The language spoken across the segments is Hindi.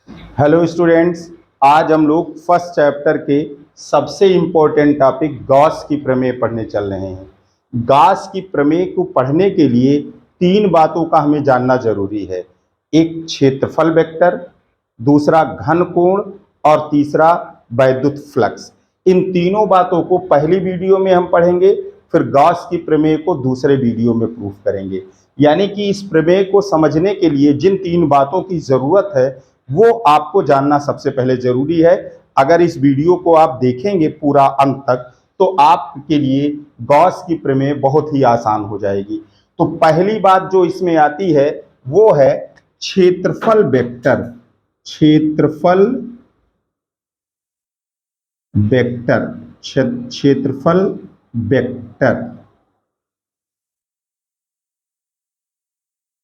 हेलो स्टूडेंट्स, आज हम लोग फर्स्ट चैप्टर के सबसे इम्पोर्टेंट टॉपिक गॉस की प्रमेय पढ़ने चल रहे हैं। गॉस की प्रमेय को पढ़ने के लिए तीन बातों का हमें जानना जरूरी है। एक क्षेत्रफल वेक्टर, दूसरा घन कोण और तीसरा वैद्युत फ्लक्स। इन तीनों बातों को पहली वीडियो में हम पढ़ेंगे, फिर गॉस की प्रमेय को दूसरे वीडियो में प्रूफ करेंगे। यानी कि इस प्रमेय को समझने के लिए जिन तीन बातों की जरूरत है वो आपको जानना सबसे पहले जरूरी है। अगर इस वीडियो को आप देखेंगे पूरा अंत तक तो आपके लिए गॉस की प्रमेय बहुत ही आसान हो जाएगी। तो पहली बात जो इसमें आती है वो है क्षेत्रफल वेक्टर। क्षेत्रफल वेक्टर, क्षेत्रफल वेक्टर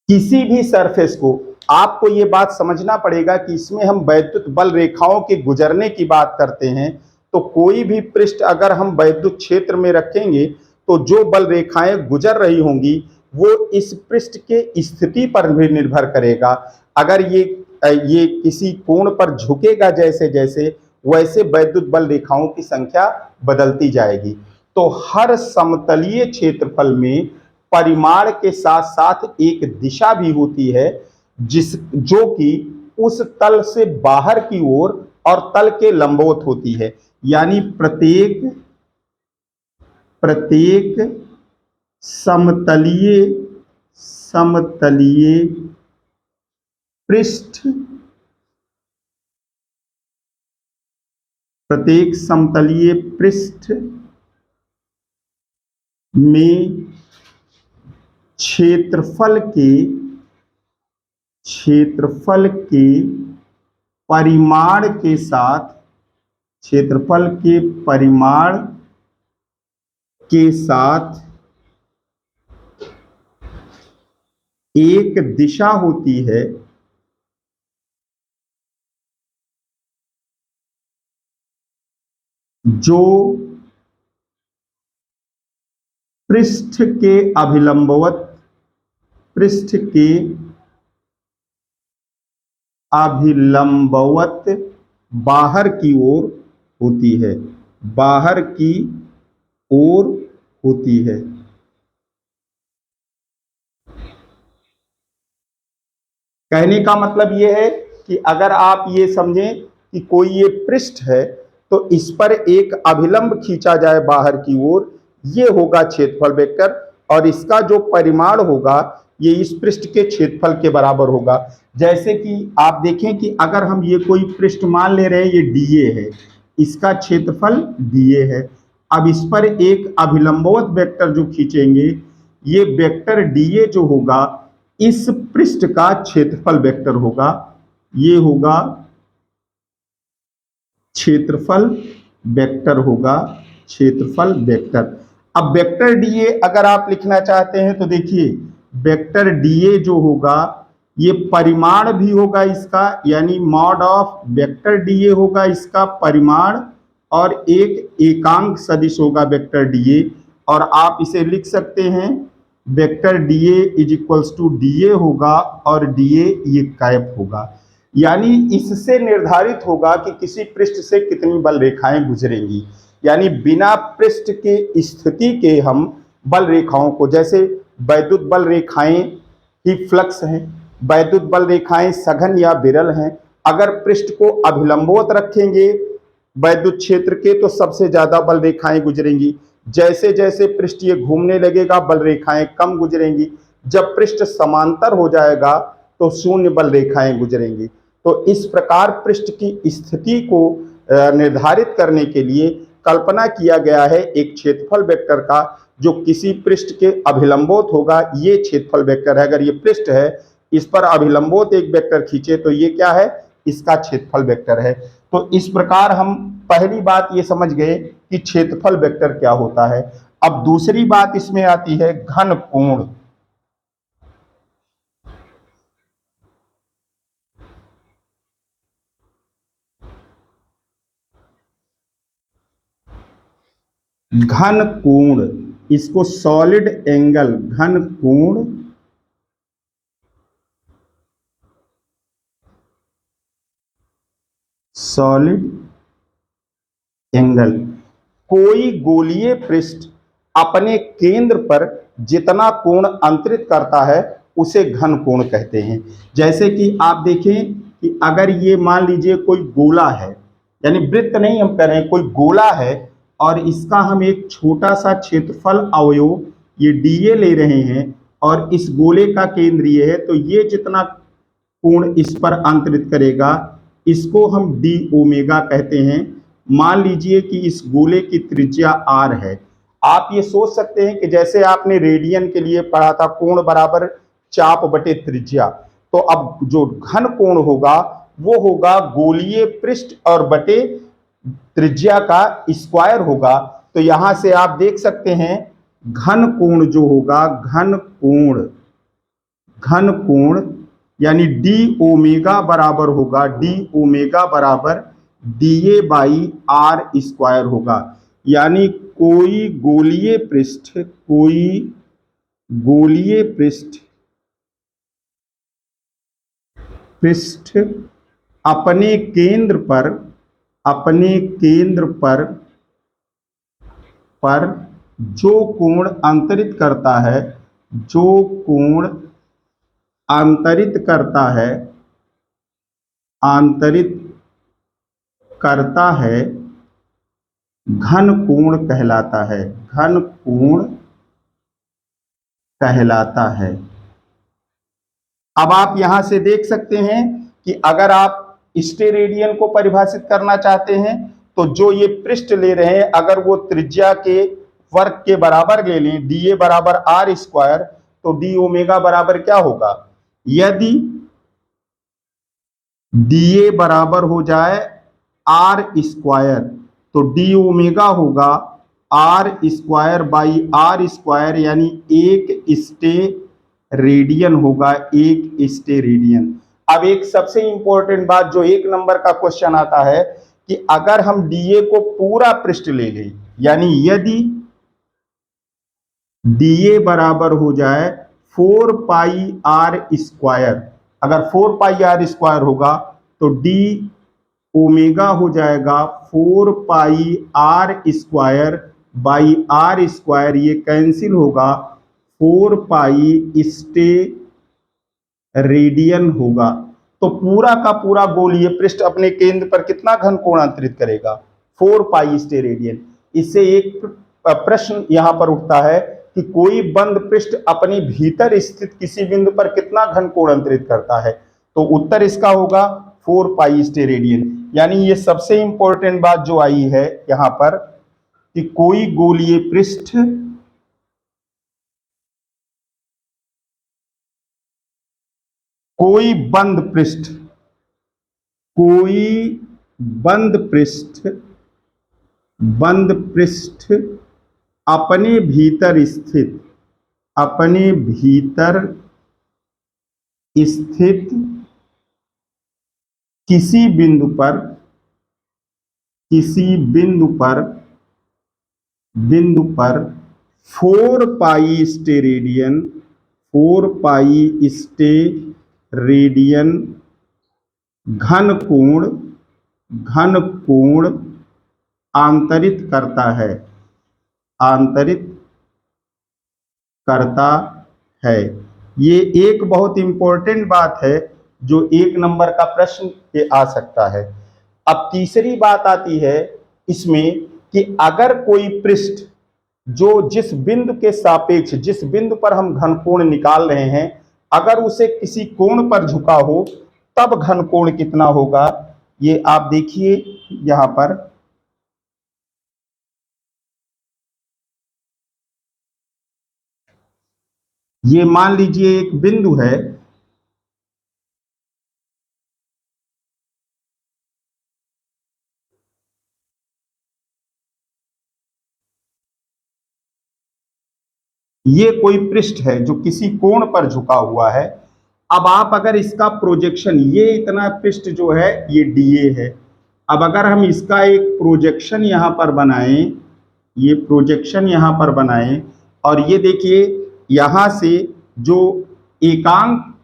किसी भी सरफेस को, आपको ये बात समझना पड़ेगा कि इसमें हम वैद्युत बल रेखाओं के गुजरने की बात करते हैं। तो कोई भी पृष्ठ अगर हम वैद्युत क्षेत्र में रखेंगे तो जो बल रेखाएं गुजर रही होंगी वो इस पृष्ठ के स्थिति पर भी निर्भर करेगा। अगर ये किसी कोण पर झुकेगा जैसे जैसे, वैसे वैद्युत बल रेखाओं की संख्या बदलती जाएगी। तो हर समतलीय क्षेत्रफल में परिमाण के साथ साथ एक दिशा भी होती है जो कि उस तल से बाहर की ओर और तल के लंबवत होती है। यानी प्रत्येक प्रत्येक समतलीय समतलीय पृष्ठ प्रत्येक समतलीय पृष्ठ में क्षेत्रफल के परिमाण के साथ क्षेत्रफल के परिमाण के साथ एक दिशा होती है जो पृष्ठ के अभिलंबवत बाहर की ओर होती है, बाहर की ओर होती है। कहने का मतलब यह है कि अगर आप ये समझें कि कोई ये पृष्ठ है तो इस पर एक अभिलंब खींचा जाए बाहर की ओर, ये होगा क्षेत्रफल वेक्टर और इसका जो परिमाण होगा ये इस पृष्ठ के क्षेत्रफल के बराबर होगा। जैसे कि आप देखें कि अगर हम ये कोई पृष्ठ मान ले रहे हैं, ये डीए है, इसका क्षेत्रफल डीए है। अब इस पर एक अभिलंबवत वेक्टर जो खींचेंगे, ये वेक्टर डीए जो होगा इस पृष्ठ का क्षेत्रफल वेक्टर होगा। ये होगा क्षेत्रफल वेक्टर होगा, क्षेत्रफल वेक्टर। अब वेक्टर डीए अगर आप लिखना चाहते हैं तो देखिए वेक्टर डीए जो होगा ये परिमाण भी होगा इसका, यानी मॉड ऑफ वेक्टर डीए होगा इसका परिमाण, और एक एकांक सदिश होगा वेक्टर डीए। और आप इसे लिख सकते हैं vector d A is equals to d A होगा और डीए ये कैप होगा। यानी इससे निर्धारित होगा कि किसी पृष्ठ से कितनी बल रेखाएं गुजरेंगी। यानी बिना पृष्ठ के स्थिति के हम बल रेखाओं को, जैसे वैद्युत बल रेखाएं ही फ्लक्स हैं, वैद्युत बल रेखाएं सघन या विरल हैं। अगर पृष्ठ को अभिलंबवत रखेंगे वैद्युत क्षेत्र के तो सबसे ज्यादा बल रेखाएं गुजरेंगी। जैसे जैसे पृष्ठ ये घूमने लगेगा बल रेखाएं कम गुजरेंगी। जब पृष्ठ समांतर हो जाएगा तो शून्य बल रेखाएं गुजरेंगी। तो इस प्रकार पृष्ठ की स्थिति को निर्धारित करने के लिए कल्पना किया गया है एक क्षेत्रफल वेक्टर का, जो किसी पृष्ठ के अभिलंबवत होगा। ये क्षेत्रफल वेक्टर है। अगर ये पृष्ठ है इस पर अभिलंबवत एक वेक्टर खींचे तो ये क्या है, इसका क्षेत्रफल वेक्टर है। तो इस प्रकार हम पहली बात ये समझ गए कि क्षेत्रफल वेक्टर क्या होता है। अब दूसरी बात इसमें आती है घन कोण। घन कोण, इसको सॉलिड एंगल, घन कोण सॉलिड एंगल। कोई गोलीय पृष्ठ अपने केंद्र पर जितना कोण अंतरित करता है उसे घन कोण कहते हैं। जैसे कि आप देखें कि अगर ये मान लीजिए कोई गोला है, यानी वृत्त नहीं हम कह रहे हैं, कोई गोला है और इसका हम एक छोटा सा क्षेत्रफल अवयव ये डीए ले रहे हैं और इस गोले का केंद्र ये है, तो ये जितना कोण इस पर अंतरित करेगा इसको हम डी ओमेगा कहते हैं। मान लीजिए कि इस गोले की त्रिज्या r है। आप ये सोच सकते हैं कि जैसे आपने रेडियन के लिए पढ़ा था कोण बराबर चाप बटे त्रिज्या, तो अब जो घन कोण होगा वो होगा गोलीय पृष्ठ और बटे त्रिज्या का स्क्वायर होगा। तो यहां से आप देख सकते हैं घन कोण जो होगा, घन कोण यानी डी ओमेगा बराबर होगा, डी ओमेगा बराबर d A by r square होगा। यानी कोई गोलीय पृष्ठ अपने केंद्र पर जो कोण अंतरित करता है घन कोण कहलाता है। अब आप यहां से देख सकते हैं कि अगर आप स्टेरेडियन को परिभाषित करना चाहते हैं तो जो ये पृष्ठ ले रहे हैं अगर वो त्रिज्या के वर्ग के बराबर ले लें, डी ए बराबर आर स्क्वायर, तो डी ओमेगा बराबर क्या होगा? यदि डी ए बराबर हो जाए आर स्क्वायर तो डी ओमेगा होगा r square by r square, यानी एक स्टे रेडियन होगा, एक स्टे रेडियन। अब एक सबसे इंपॉर्टेंट बात जो एक नंबर का क्वेश्चन आता है कि अगर हम डीए को पूरा पृष्ठ ले लें, यानी यदि डीए बराबर हो जाए 4 पाई आर स्क्वायर, अगर 4 पाई आर स्क्वायर होगा तो डी ओमेगा हो जाएगा 4 pi r square by r square, ये कैंसिल होगा, 4 पाई स्टे रेडियन होगा। तो पूरा का पूरा गोलीय पृष्ठ अपने केंद्र पर कितना घन कोण अंतरित करेगा? 4 पाई स्टे रेडियन। इससे एक प्रश्न यहां पर उठता है कि कोई बंद पृष्ठ अपने भीतर स्थित किसी बिंदु पर कितना घन कोण अंतरित करता है? तो उत्तर इसका होगा 4 पाई स्टे रेडियन। यानी ये सबसे इंपॉर्टेंट बात जो आई है यहां पर कि कोई गोलीय पृष्ठ कोई बंद पृष्ठ अपने भीतर स्थित किसी बिंदु पर 4 पाई स्टे रेडियन घन कोण आंतरित करता है। ये एक बहुत इंपॉर्टेंट बात है जो एक नंबर का प्रश्न पे आ सकता है। अब तीसरी बात आती है इसमें कि अगर कोई पृष्ठ जो जिस बिंदु के सापेक्ष, जिस बिंदु पर हम घन कोण निकाल रहे हैं, अगर उसे किसी कोण पर झुका हो तब घन कोण कितना होगा? ये आप देखिए यहां पर ये मान लीजिए एक बिंदु है, ये कोई पृष्ठ है जो किसी कोण पर झुका हुआ है। अब आप अगर इसका प्रोजेक्शन, ये इतना पृष्ठ जो है ये डीए है, अब अगर हम इसका एक प्रोजेक्शन यहां पर बनाएं, ये प्रोजेक्शन यहां पर बनाएं और ये देखिए यहां से जो एकांक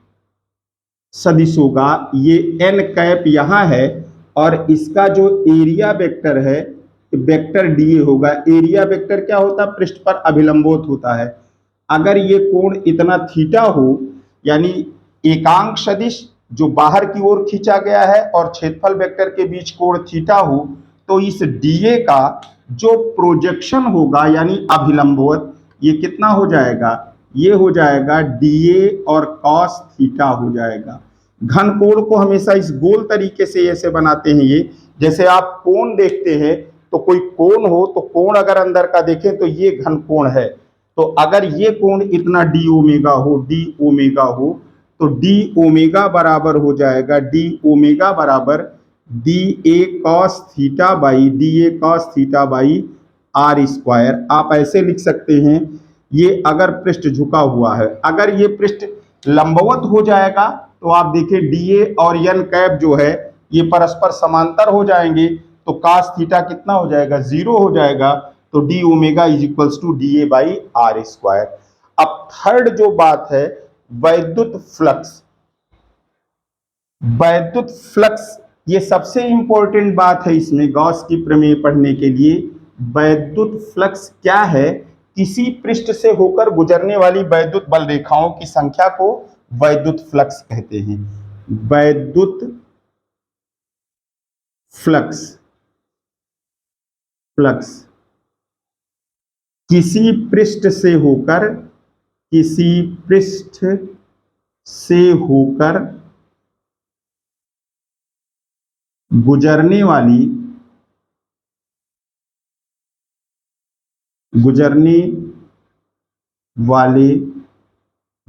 सदिश होगा ये एन कैप यहां है और इसका जो एरिया वेक्टर है वेक्टर डीए होगा। एरिया वेक्टर क्या होता है? पृष्ठ पर अभिलंबोत होता है। अगर ये कोण इतना थीटा हो, यानी एकांक सदिश जो बाहर की ओर खींचा गया है और क्षेत्रफल वेक्टर के बीच कोण थीटा हो, तो इस डीए का जो प्रोजेक्शन होगा यानी अभिलंबोत, ये कितना हो जाएगा? ये हो जाएगा डीए और कॉस थीटा हो जाएगा। घन कोण को हमेशा इस गोल तरीके से ऐसे बनाते हैं। ये जैसे आप कोण देखते हैं तो कोई कोण हो तो कोण अगर अंदर का देखें तो ये घन कोण है। तो अगर ये कोण इतना डी ओमेगा हो, डी ओमेगा हो, तो डी ओमेगा बराबर हो जाएगा, डी ओमेगा बराबर d A cos theta by d A cos theta by r square. आप ऐसे लिख सकते हैं, ये अगर पृष्ठ झुका हुआ है, अगर ये पृष्ठ लंबवत हो जाएगा तो आप देखिए डीए और एन कैप जो है ये परस्पर समांतर हो जाएंगे, तो कास थीटा कितना हो जाएगा? 0 हो जाएगा। तो d omega is equals to d A by r square. अब थर्ड जो बात है, वैद्युत फ्लक्स। वैद्युत फ्लक्स ये सबसे इंपॉर्टेंट बात है इसमें गॉस की प्रमेय पढ़ने के लिए। वैद्युत फ्लक्स क्या है? किसी पृष्ठ से होकर गुजरने वाली वैद्युत बल रेखाओं की संख्या को वैद्युत फ्लक्स कहते हैं। वैद्युत फ्लक्स, फ्लक्स किसी पृष्ठ से होकर, किसी पृष्ठ से होकर गुजरने वाले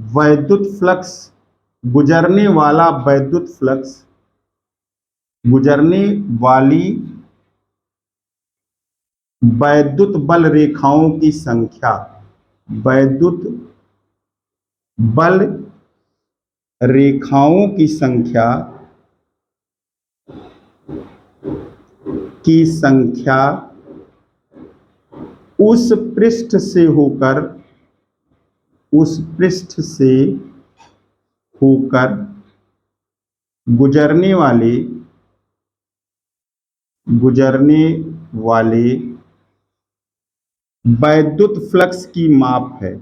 वैद्युत फ्लक्स, गुजरने वाला वैद्युत फ्लक्स, गुजरने वाली वैद्युत बल रेखाओं की संख्या, वैद्युत बल रेखाओं की संख्या उस पृष्ठ से होकर गुजरने वाले वैद्युत फ्लक्स की माप है।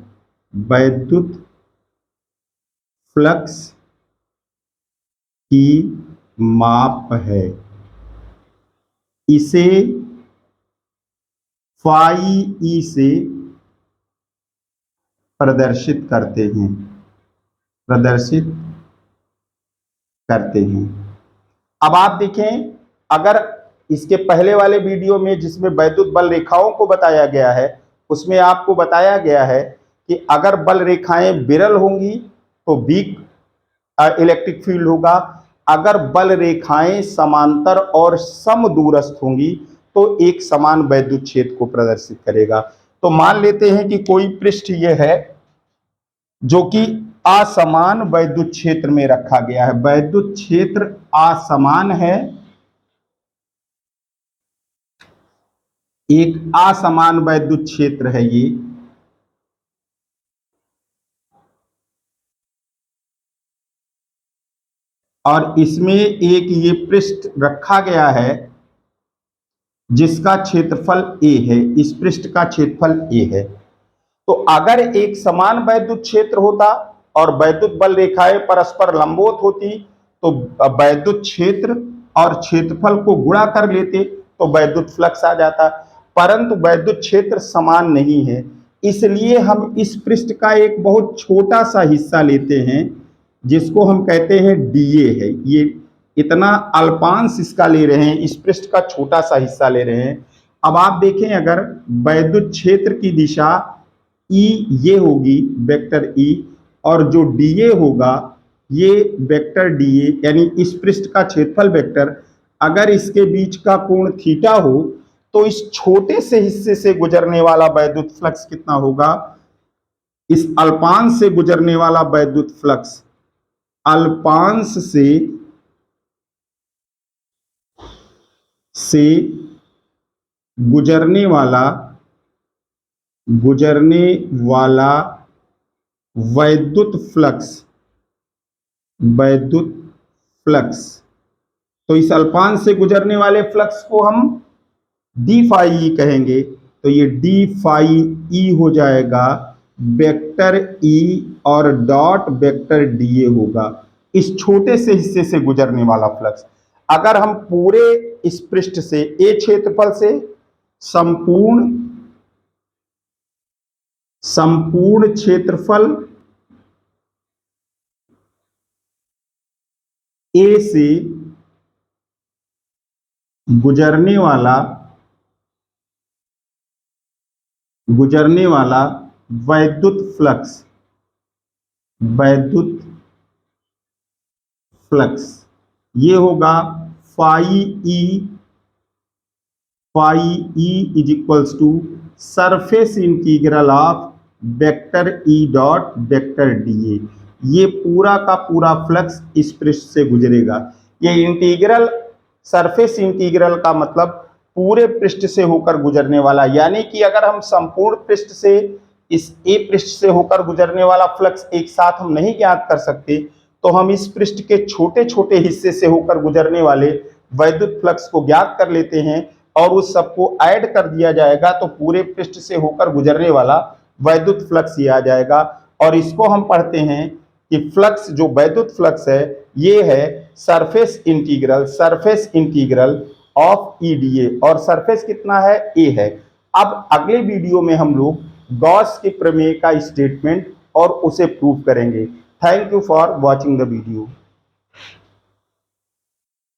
वैद्युत फ्लक्स की माप है। इसे फाई ई से प्रदर्शित करते हैं। अब आप देखें, अगर इसके पहले वाले वीडियो में जिसमें वैद्युत बल रेखाओं को बताया गया है, उसमें आपको बताया गया है कि अगर बल रेखाएं विरल होंगी तो वीक इलेक्ट्रिक फील्ड होगा। अगर बल रेखाएं समांतर और समदूरस्थ होंगी तो एक समान वैद्युत क्षेत्र को प्रदर्शित करेगा। तो मान लेते हैं कि कोई पृष्ठ ये है जो कि असमान वैद्युत क्षेत्र में रखा गया है। वैद्युत क्षेत्र असमान है, एक असमान वैद्युत क्षेत्र है ये। और इसमें एक ये पृष्ठ रखा गया है जिसका क्षेत्रफल A है, इस पृष्ठ का क्षेत्रफल A है। तो अगर एक समान वैद्युत क्षेत्र होता और वैद्युत बल रेखाएं परस्पर लंबवत होती तो वैद्युत क्षेत्र और क्षेत्रफल को गुणा कर लेते तो वैद्युत फ्लक्स आ जाता, परंतु वैद्युत क्षेत्र समान नहीं है, इसलिए हम इस पृष्ठ का एक बहुत छोटा सा हिस्सा लेते हैं जिसको हम कहते हैं डीए है। ये इतना अल्पांश इसका ले रहे हैं, इस पृष्ठ का छोटा सा हिस्सा ले रहे हैं। अब आप देखें, अगर वैद्युत क्षेत्र की दिशा ई ये होगी, वेक्टर ई, और जो डीए होगा ये वेक्टर डीए, यानी इस पृष्ठ का क्षेत्रफल वेक्टर, अगर इसके बीच का कोण थीटा हो तो इस छोटे से हिस्से से गुजरने वाला वैद्युत फ्लक्स कितना होगा? इस अल्पांश से गुजरने वाला वैद्युत फ्लक्स, अल्पांश से गुजरने वाला वैद्युत फ्लक्स तो इस अल्पांश से गुजरने वाले फ्लक्स को हम डी फाई ई कहेंगे। तो ये डी फाई ई हो जाएगा वेक्टर ई और डॉट वेक्टर डी ए होगा इस छोटे से हिस्से से गुजरने वाला फ्लक्स। अगर हम पूरे इस पृष्ठ से ए क्षेत्रफल से संपूर्ण क्षेत्रफल ए से गुजरने वाला वैद्युत फ्लक्स ये होगा phi E is equals to surface integral of vector E dot vector d A. ये पूरा का पूरा फ्लक्स इस पृष्ठ से गुजरेगा। ये इंटीग्रल सरफेस इंटीग्रल का मतलब पूरे पृष्ठ से होकर गुजरने वाला, यानी कि अगर हम संपूर्ण पृष्ठ से इस ए पृष्ठ से होकर गुजरने वाला फ्लक्स एक साथ हम नहीं ज्ञात कर सकते, तो हम इस पृष्ठ के छोटे छोटे हिस्से से होकर गुजरने वाले वैद्युत फ्लक्स को ज्ञात कर लेते हैं और उस सबको ऐड कर दिया जाएगा तो पूरे पृष्ठ से होकर गुजरने वाला वैद्युत फ्लक्स ये आ जाएगा। और इसको हम पढ़ते हैं कि फ्लक्स जो वैद्युत फ्लक्स है ये है सरफेस इंटीग्रल ऑफ ईडीए, और सरफेस कितना है, ए है। अब अगले वीडियो में हम लोग गॉस के प्रमेय का स्टेटमेंट और उसे प्रूव करेंगे। Thank you for watching the video.